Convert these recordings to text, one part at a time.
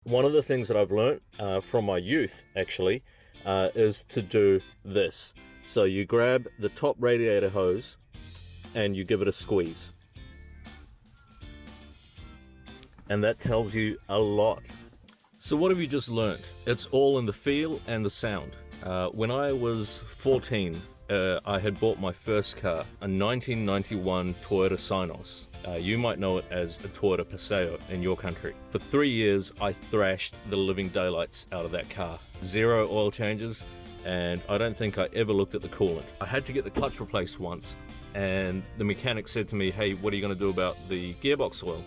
One of the things that I've learnt from my youth, actually, is to do this. So you grab the top radiator hose and you give it a squeeze. And that tells you a lot. So what have you just learnt? It's all in the feel and the sound. When I was 14, I had bought my first car, a 1991 Toyota Synos. You might know it as a Toyota Paseo in your country. For 3 years, I thrashed the living daylights out of that car. 0 oil changes, and I don't think I ever looked at the coolant. I had to get the clutch replaced once, and the mechanic said to me, "Hey, what are you going to do about the gearbox oil?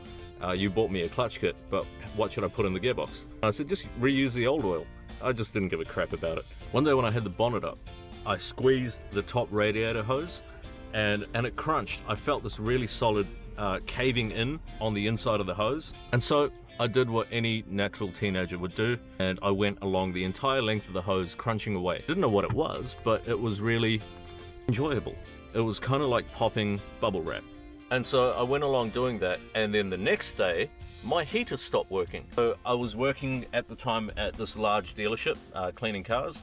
You bought me a clutch kit, but what should I put in the gearbox?" I said, "Just reuse the old oil." I just didn't give a crap about it. One day when I had the bonnet up, I squeezed the top radiator hose and it crunched. I felt this really solid caving in on the inside of the hose. And so I did what any natural teenager would do, and I went along the entire length of the hose crunching away. Didn't know what it was, but it was really enjoyable. It was kind of like popping bubble wrap. And so I went along doing that, and then the next day, my heater stopped working. So I was working at the time at this large dealership, cleaning cars,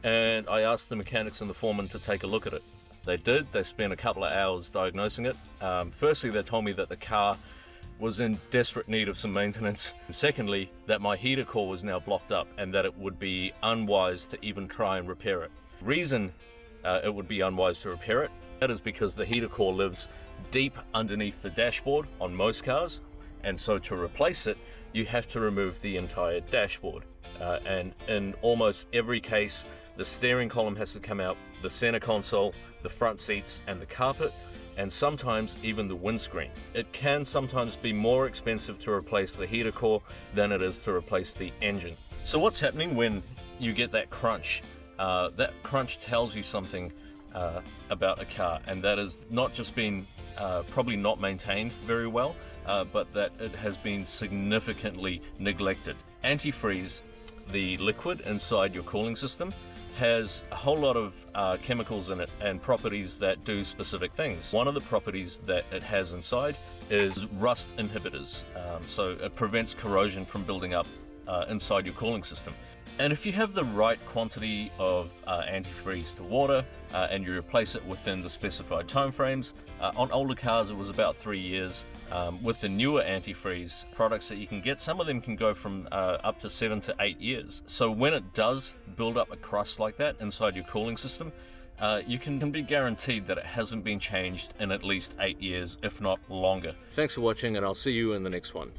and I asked the mechanics and the foreman to take a look at it. They did. They spent a couple of hours diagnosing it. Firstly, they told me that the car was in desperate need of some maintenance. And secondly, that my heater core was now blocked up and that it would be unwise to even try and repair it. Reason it would be unwise to repair it, that is because the heater core lives deep underneath the dashboard on most cars, and so to replace it, you have to remove the entire dashboard. And in almost every case, the steering column has to come out, the center console, the front seats, and the carpet, and sometimes even the windscreen. It can sometimes be more expensive to replace the heater core than it is to replace the engine. So what's happening when you get that crunch? That crunch tells you something about a car, and that is not just been probably not maintained very well, but that it has been significantly neglected. Antifreeze, the liquid inside your cooling system, has a whole lot of chemicals in it and properties that do specific things. One of the properties that it has inside is rust inhibitors. So it prevents corrosion from building up inside your cooling system. And if you have the right quantity of antifreeze to water and you replace it within the specified time frames, on older cars it was about 3 years. With the newer antifreeze products that you can get, some of them can go from up to 7 to 8 years. So when it does build up a crust like that inside your cooling system, you can be guaranteed that it hasn't been changed in at least 8 years, if not longer. Thanks for watching, and I'll see you in the next one.